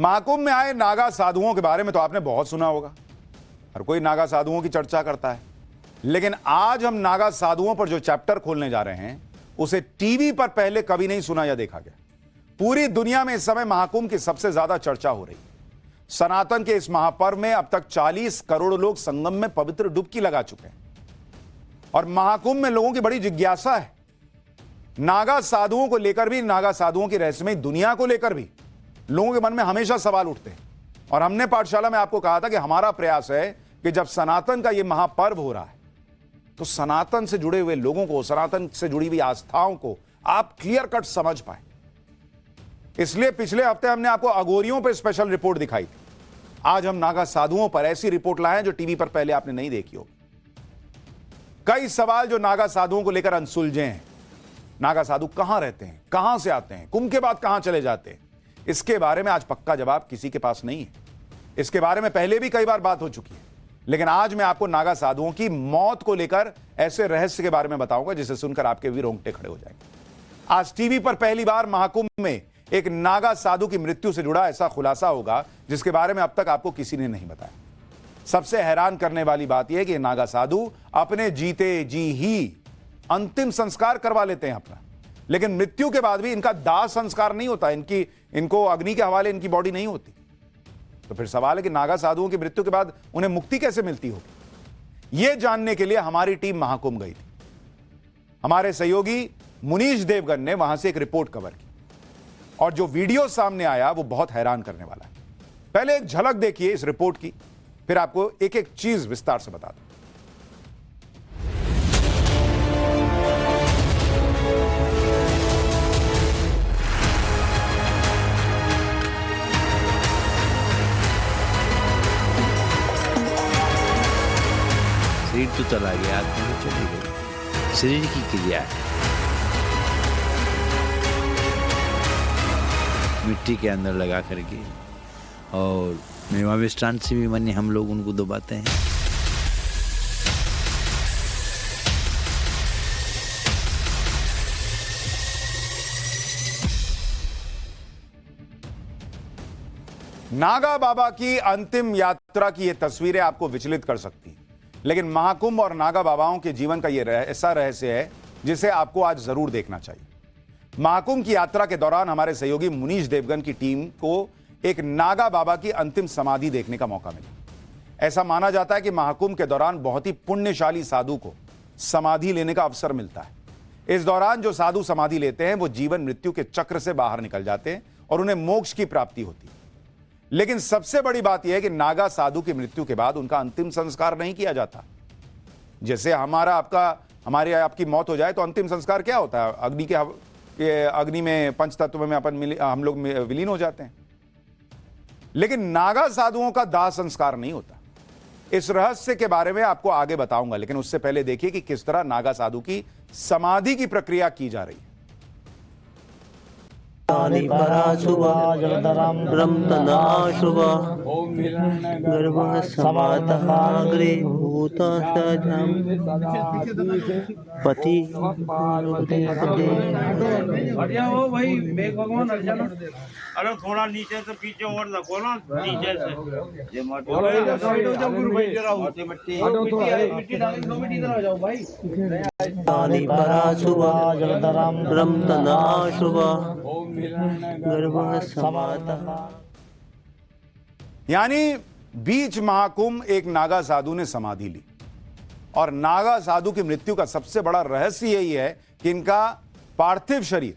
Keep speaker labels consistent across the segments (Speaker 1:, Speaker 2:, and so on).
Speaker 1: महाकुंभ में आए नागा साधुओं के बारे में तो आपने बहुत सुना होगा, हर कोई नागा साधुओं की चर्चा करता है। लेकिन आज हम नागा साधुओं पर जो चैप्टर खोलने जा रहे हैं उसे टीवी पर पहले कभी नहीं सुना या देखा गया। पूरी दुनिया में इस समय महाकुंभ की सबसे ज्यादा चर्चा हो रही है। सनातन के इस महापर्व में अब तक 40 करोड़ लोग संगम में पवित्र डुबकी लगा चुके हैं और महाकुंभ में लोगों की बड़ी जिज्ञासा है। नागा साधुओं को लेकर भी, नागा साधुओं की रहस्यमयी दुनिया को लेकर भी लोगों के मन में हमेशा सवाल उठते हैं। और हमने पाठशाला में आपको कहा था कि हमारा प्रयास है कि जब सनातन का यह महापर्व हो रहा है तो सनातन से जुड़े हुए लोगों को, सनातन से जुड़ी हुई आस्थाओं को आप क्लियर कट समझ पाए। इसलिए पिछले हफ्ते हमने आपको अघोरियों पर स्पेशल रिपोर्ट दिखाई थी। आज हम नागा साधुओं पर ऐसी रिपोर्ट लाए हैं जो टीवी पर पहले आपने नहीं देखी होगी। कई सवाल जो नागा साधुओं को लेकर अनसुलझे हैं। नागा साधु कहां रहते हैं, कहां से आते हैं, कुंभ के बाद कहां चले जाते हैं, इसके बारे में आज पक्का जवाब किसी के पास नहीं है। इसके बारे में पहले भी कई बार बात हो चुकी है, लेकिन आज मैं आपको नागा साधुओं की मौत को लेकर ऐसे रहस्य के बारे में बताऊंगा जिसे सुनकर आपके भी रोंगटे खड़े हो जाएंगे। आज टीवी पर पहली बार महाकुंभ में एक नागा साधु की मृत्यु से जुड़ा ऐसा खुलासा होगा जिसके बारे में अब तक आपको किसी ने नहीं बताया। सबसे हैरान करने वाली बात यह कि नागा साधु अपने जीते जी ही अंतिम संस्कार करवा लेते हैं अपना, लेकिन मृत्यु के बाद भी इनका दाह संस्कार नहीं होता, इनको अग्नि के हवाले इनकी बॉडी नहीं होती। तो फिर सवाल है कि नागा साधुओं की मृत्यु के बाद उन्हें मुक्ति कैसे मिलती होगी। यह जानने के लिए हमारी टीम महाकुंभ गई थी। हमारे सहयोगी मुनीश देवगन ने वहां से एक रिपोर्ट कवर की और जो वीडियो सामने आया वो बहुत हैरान करने वाला है। पहले एक झलक देखिए इस रिपोर्ट की, फिर आपको एक एक चीज विस्तार से बता दूं।
Speaker 2: शरीर तो चला गया, आत्मा तो चली गई। शरीर की क्रिया है, मिट्टी के अंदर लगा करके और मेवा मिष्टान से भी माने हम लोग उनको दबाते हैं।
Speaker 1: नागा बाबा की अंतिम यात्रा की ये तस्वीरें आपको विचलित कर सकती हैं, लेकिन महाकुंभ और नागा बाबाओं के जीवन का ये ऐसा रहस्य है जिसे आपको आज जरूर देखना चाहिए। महाकुंभ की यात्रा के दौरान हमारे सहयोगी मुनीश देवगन की टीम को एक नागा बाबा की अंतिम समाधि देखने का मौका मिला। ऐसा माना जाता है कि महाकुंभ के दौरान बहुत ही पुण्यशाली साधु को समाधि लेने का अवसर मिलता है। इस दौरान जो साधु समाधि लेते हैं वो जीवन मृत्यु के चक्र से बाहर निकल जाते हैं और उन्हें मोक्ष की प्राप्ति होती है। लेकिन सबसे बड़ी बात यह है कि नागा साधु की मृत्यु के बाद उनका अंतिम संस्कार नहीं किया जाता। जैसे हमारी आपकी मौत हो जाए तो अंतिम संस्कार क्या होता है, अग्नि में पंचतत्व में हम लोग विलीन हो जाते हैं। लेकिन नागा साधुओं का दाह संस्कार नहीं होता। इस रहस्य के बारे में आपको आगे बताऊंगा, लेकिन उससे पहले देखिए कि किस तरह नागा साधु की समाधि की प्रक्रिया की जा रही है।
Speaker 2: पति
Speaker 3: अरे थोड़ा नीचे से पीछे और रखो ना, नीचे से ये
Speaker 1: यानी बीच महाकुंभ एक नागा साधु ने समाधि ली और नागा साधु की मृत्यु का सबसे बड़ा रहस्य यही है कि इनका पार्थिव शरीर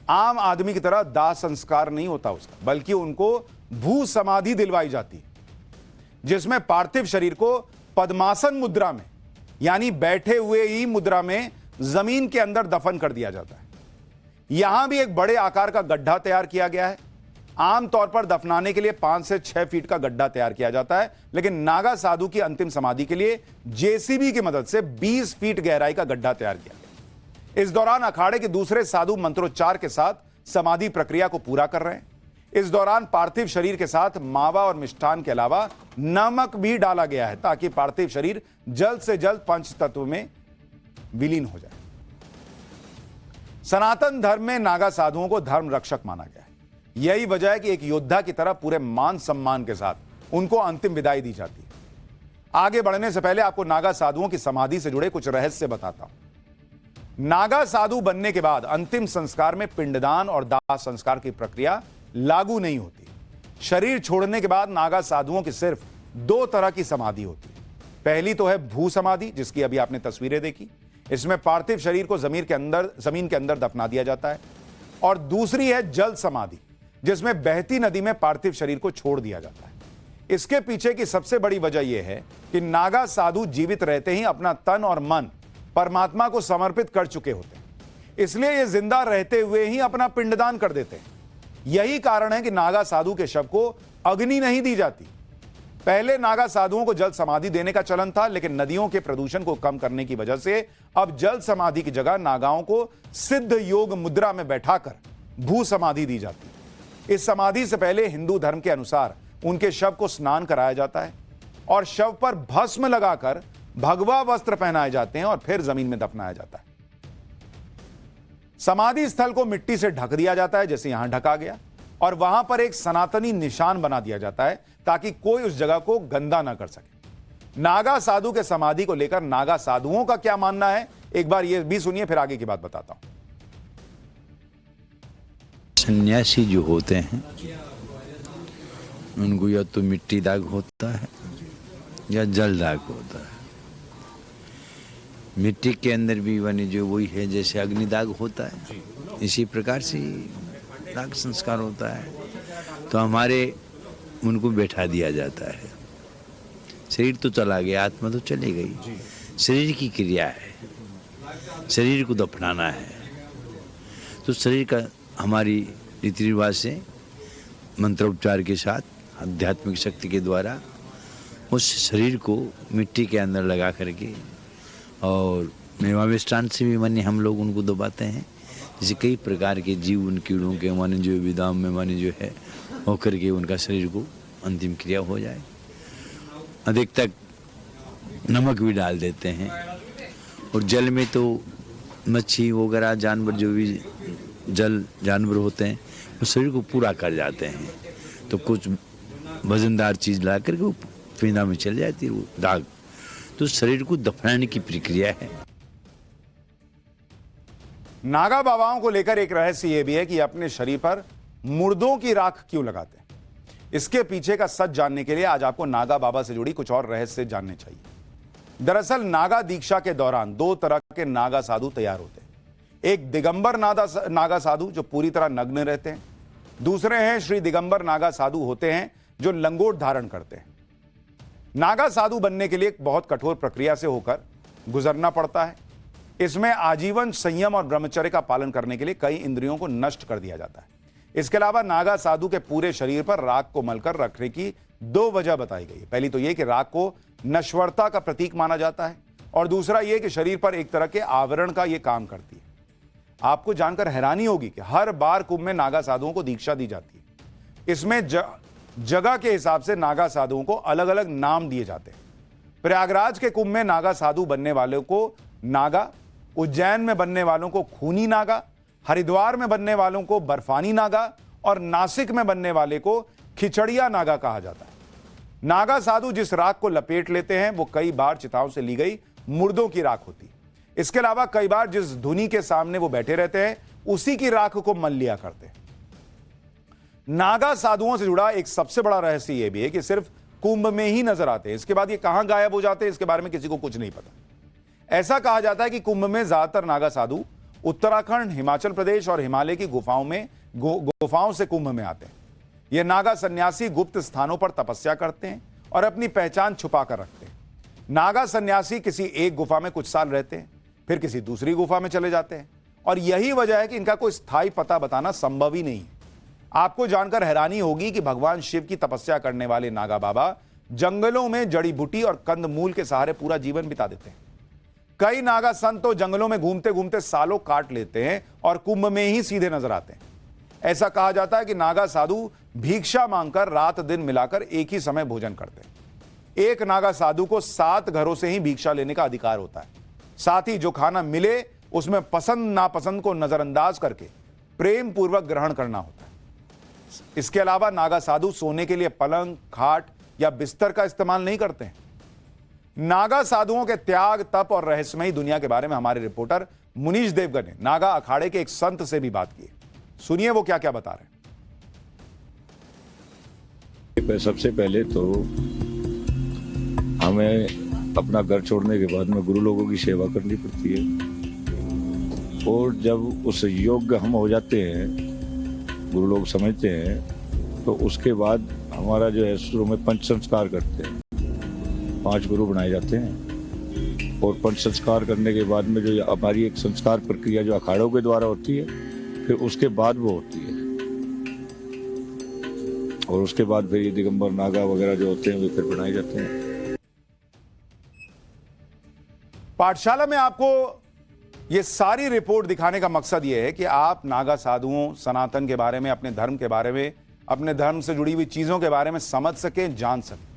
Speaker 1: आम आदमी की तरह दाह संस्कार नहीं होता उसका, बल्कि उनको भू समाधि दिलवाई जाती है, जिसमें पार्थिव शरीर को पद्मासन मुद्रा में यानी बैठे हुए ही मुद्रा में जमीन के अंदर दफन कर दिया जाता है। यहां भी एक बड़े आकार का गड्ढा तैयार किया गया है। आमतौर पर दफनाने के लिए 5 से 6 फीट का गड्ढा तैयार किया जाता है, लेकिन नागा साधु की अंतिम समाधि के लिए जेसीबी की मदद से 20 फीट गहराई का गड्ढा तैयार किया गया। इस दौरान अखाड़े के दूसरे साधु मंत्रोच्चार के साथ समाधि प्रक्रिया को पूरा कर रहे हैं। इस दौरान पार्थिव शरीर के साथ मावा और मिष्ठान के अलावा नमक भी डाला गया है ताकि पार्थिव शरीर जल्द से जल्द पंच तत्व में विलीन हो जाए। सनातन धर्म में नागा साधुओं को धर्म रक्षक माना गया है। यही वजह है कि एक योद्धा की तरह पूरे मान सम्मान के साथ उनको अंतिम विदाई दी जाती है। आगे बढ़ने से पहले आपको नागा साधुओं की समाधि से जुड़े कुछ रहस्य बताता हूं। नागा साधु बनने के बाद अंतिम संस्कार में पिंडदान और दाह संस्कार की प्रक्रिया लागू नहीं होती। शरीर छोड़ने के बाद नागा साधुओं की सिर्फ 2 तरह की समाधि होती है। पहली तो है भू समाधि, जिसकी अभी आपने तस्वीरें देखी। इसमें पार्थिव शरीर को जमीन के अंदर दफना दिया जाता है। और दूसरी है जल समाधि, जिसमें बहती नदी में पार्थिव शरीर को छोड़ दिया जाता है। इसके पीछे की सबसे बड़ी वजह यह है कि नागा साधु जीवित रहते ही अपना तन और मन परमात्मा को समर्पित कर चुके होते हैं, इसलिए ये जिंदा रहते हुए ही अपना पिंडदान कर देते हैं। यही कारण है कि नागा साधु के शव को अग्नि नहीं दी जाती। पहले नागा साधुओं को जल समाधि देने का चलन था, लेकिन नदियों के प्रदूषण को कम करने की वजह से अब जल समाधि की जगह नागाओं को सिद्ध योग मुद्रा में बैठाकर भू समाधि दी जाती है। इस समाधि से पहले हिंदू धर्म के अनुसार उनके शव को स्नान कराया जाता है और शव पर भस्म लगाकर भगवा वस्त्र पहनाए जाते हैं और फिर जमीन में दफनाया जाता है। समाधि स्थल को मिट्टी से ढक दिया जाता है, जैसे यहां ढका गया, और वहां पर एक सनातनी निशान बना दिया जाता है ताकि कोई उस जगह को गंदा ना कर सके। नागा साधु के समाधि को लेकर नागा साधुओं का क्या मानना है, एक बार यह भी सुनिए, फिर आगे की बात बताता हूं।
Speaker 2: सन्यासी जो होते हैं उनको या तो मिट्टी दाग होता है या जल दाग होता है। मिट्टी के अंदर भी बने जो वही है, जैसे अग्नि दाग होता है, इसी प्रकार से दाग संस्कार होता है। तो हमारे उनको बैठा दिया जाता है। शरीर तो चला गया, आत्मा तो चली गई। शरीर की क्रिया है, शरीर को दफनाना है। तो शरीर का हमारी रीति रिवाज से मंत्रोपचार के साथ आध्यात्मिक शक्ति के द्वारा उस शरीर को मिट्टी के अंदर लगा करके और मेवा मिष्टान से भी माने हम लोग उनको दबाते हैं। जैसे कई प्रकार के जीव उन कीड़ों के माने जो विदाम में माने जो है होकर के उनका शरीर को अंतिम क्रिया हो जाए। अधिक तक नमक भी डाल देते हैं और जल में तो मच्छी वगैरह जानवर जो भी जल जानवर होते हैं वो शरीर को पूरा कर जाते हैं। तो कुछ वजनदार चीज ला करके वो पीना में चल जाती है वो दाग। तो शरीर को दफनाने की प्रक्रिया है।
Speaker 1: नागा बाबाओं को लेकर एक रहस्य यह भी है कि अपने शरीर पर मुर्दों की राख क्यों लगाते हैं। इसके पीछे का सच जानने के लिए आज आपको नागा बाबा से जुड़ी कुछ और रहस्य जानने चाहिए। दरअसल नागा दीक्षा के दौरान 2 तरह के नागा साधु तैयार होते हैं। एक दिगंबर नागा साधु जो पूरी तरह नग्न रहते हैं। दूसरे हैं श्री दिगंबर नागा साधु होते हैं जो लंगोट धारण करते हैं। नागा साधु बनने के लिए एक बहुत कठोर प्रक्रिया से होकर गुजरना पड़ता है। इसमें आजीवन संयम और ब्रह्मचर्य का पालन करने के लिए कई इंद्रियों को नष्ट कर दिया जाता है। इसके अलावा नागा साधु के पूरे शरीर पर राख को मलकर रखने की 2 वजह बताई गई। पहली तो यह कि राख को नश्वरता का प्रतीक माना जाता है और दूसरा यह कि शरीर पर एक तरह के आवरण का यह काम करती है। आपको जानकर हैरानी होगी कि हर बार कुंभ में नागा साधुओं को दीक्षा दी जाती है। इसमें जगह के हिसाब से नागा साधुओं को अलग अलग नाम दिए जाते हैं। प्रयागराज के कुंभ में नागा साधु बनने वालों को नागा, उज्जैन में बनने वालों को खूनी नागा, हरिद्वार में बनने वालों को बर्फानी नागा और नासिक में बनने वाले को खिचड़िया नागा कहा जाता है। नागा साधु जिस राख को लपेट लेते हैं वो कई बार चिताओं से ली गई मुर्दों की राख होती है। इसके अलावा कई बार जिस धुनी के सामने वो बैठे रहते हैं उसी की राख को मल लिया करते हैं। नागा साधुओं से जुड़ा एक सबसे बड़ा रहस्य यह भी है कि सिर्फ कुंभ में ही नजर आते हैं। इसके बाद ये कहां गायब हो जाते हैं इसके बारे में किसी को कुछ नहीं पता। ऐसा कहा जाता है कि कुंभ में ज्यादातर नागा साधु उत्तराखंड, हिमाचल प्रदेश और हिमालय की गुफाओं से कुंभ में आते हैं। ये नागा सन्यासी गुप्त स्थानों पर तपस्या करते हैं और अपनी पहचान छुपा कर रखते हैं। नागा सन्यासी किसी एक गुफा में कुछ साल रहते हैं, फिर किसी दूसरी गुफा में चले जाते हैं और यही वजह है कि इनका कोई स्थायी पता बताना संभव ही नहीं है। आपको जानकर हैरानी होगी कि भगवान शिव की तपस्या करने वाले नागा बाबा जंगलों में जड़ी बूटी और कंद मूल के सहारे पूरा जीवन बिता देते हैं। कई नागा संत तो जंगलों में घूमते घूमते सालों काट लेते हैं और कुंभ में ही सीधे नजर आते हैं। ऐसा कहा जाता है कि नागा साधु भिक्षा मांगकर रात दिन मिलाकर एक ही समय भोजन करते हैं। एक नागा साधु को 7 घरों से ही भिक्षा लेने का अधिकार होता है। साथ ही जो खाना मिले उसमें पसंद नापसंद को नजरअंदाज करके प्रेम पूर्वक ग्रहण करना होता है। इसके अलावा नागा साधु सोने के लिए पलंग, खाट या बिस्तर का इस्तेमाल नहीं करते हैं। नागा साधुओं के त्याग, तप और रहस्यमयी दुनिया के बारे में हमारे रिपोर्टर मुनीश देवगन ने नागा अखाड़े के एक संत से भी बात की। सुनिए वो क्या क्या बता रहे हैं।
Speaker 4: सबसे पहले तो हमें अपना घर छोड़ने के बाद में गुरु लोगों की सेवा करनी पड़ती है, और जब उस योग्य हम हो जाते हैं, गुरु लोग समझते हैं, तो उसके बाद हमारा जो है शुरू में पंच संस्कार करते हैं। 5 गुरु बनाए जाते हैं, और पंच संस्कार करने के बाद में जो हमारी एक संस्कार प्रक्रिया जो अखाड़ों के द्वारा होती है, फिर उसके बाद वो होती है, और उसके बाद फिर ये दिगंबर नागा वगैरह जो होते हैं वे फिर बनाए जाते हैं।
Speaker 1: पाठशाला में आपको ये सारी रिपोर्ट दिखाने का मकसद ये है कि आप नागा साधुओं, सनातन के बारे में, अपने धर्म के बारे में, अपने धर्म से जुड़ी हुई चीजों के बारे में समझ सकें, जान सकें।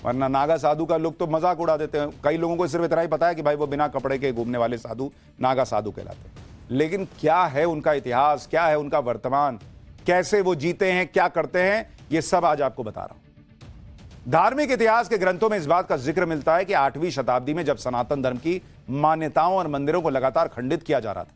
Speaker 1: वरना नागा साधु का लोग तो मजाक उड़ा देते हैं। कई लोगों को सिर्फ इतना ही पता है कि भाई वो बिना कपड़े के घूमने वाले साधु नागा साधु कहलाते हैं, लेकिन क्या है उनका इतिहास, क्या है उनका वर्तमान, कैसे वो जीते हैं, क्या करते हैं, ये सब आज आपको बता रहा हूं। धार्मिक इतिहास के ग्रंथों में इस बात का जिक्र मिलता है कि 8वीं शताब्दी में जब सनातन धर्म की मान्यताओं और मंदिरों को लगातार खंडित किया जा रहा था,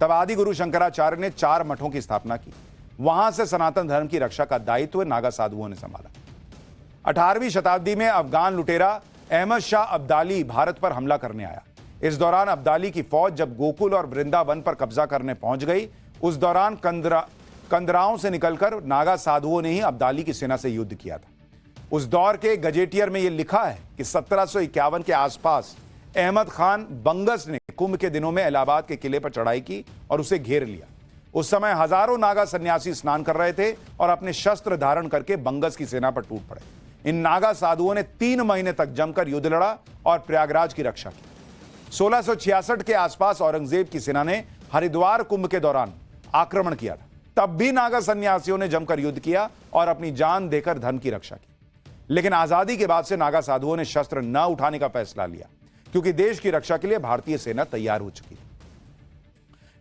Speaker 1: तब आदि गुरु शंकराचार्य ने 4 मठों की स्थापना की। वहां से सनातन धर्म की रक्षा का दायित्व नागा साधुओं ने संभाला। 18वीं शताब्दी में अफगान लुटेरा अहमद शाह अब्दाली भारत पर हमला करने आया। इस दौरान अब्दाली की फौज जब गोकुल और वृंदावन पर कब्जा करने पहुंच गई, उस दौरान कंदराओं से निकलकर नागा साधुओं ने ही अब्दाली की सेना से युद्ध किया था। उस दौर के गजेटियर में यह लिखा है कि 1751 के आसपास अहमद खान बंगस ने कुंभ के दिनों में इलाहाबाद के किले पर चढ़ाई की और उसे घेर लिया। उस समय हजारों नागा सन्यासी स्नान कर रहे थे और अपने शस्त्र धारण करके बंगस की सेना पर टूट पड़े। इन नागा साधुओं ने 3 महीने तक जमकर युद्ध लड़ा और प्रयागराज की रक्षा की। 1666 के आसपास औरंगजेब की सेना ने हरिद्वार कुंभ के दौरान आक्रमण किया था। तब भी नागा सन्यासियों ने जमकर युद्ध किया और अपनी जान देकर धर्म की रक्षा की। लेकिन आजादी के बाद से नागा साधुओं ने शस्त्र न उठाने का फैसला लिया, क्योंकि देश की रक्षा के लिए भारतीय सेना तैयार हो चुकी थी।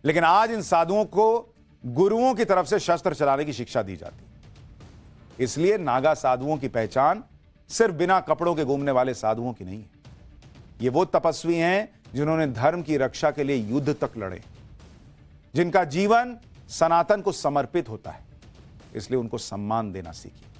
Speaker 1: लेकिन आज इन साधुओं को गुरुओं की तरफ से शस्त्र चलाने की शिक्षा दी जाती है। इसलिए नागा साधुओं की पहचान सिर्फ बिना कपड़ों के घूमने वाले साधुओं की नहीं है। ये वो तपस्वी हैं जिन्होंने धर्म की रक्षा के लिए युद्ध तक लड़े, जिनका जीवन सनातन को समर्पित होता है। इसलिए उनको सम्मान देना सीखिए।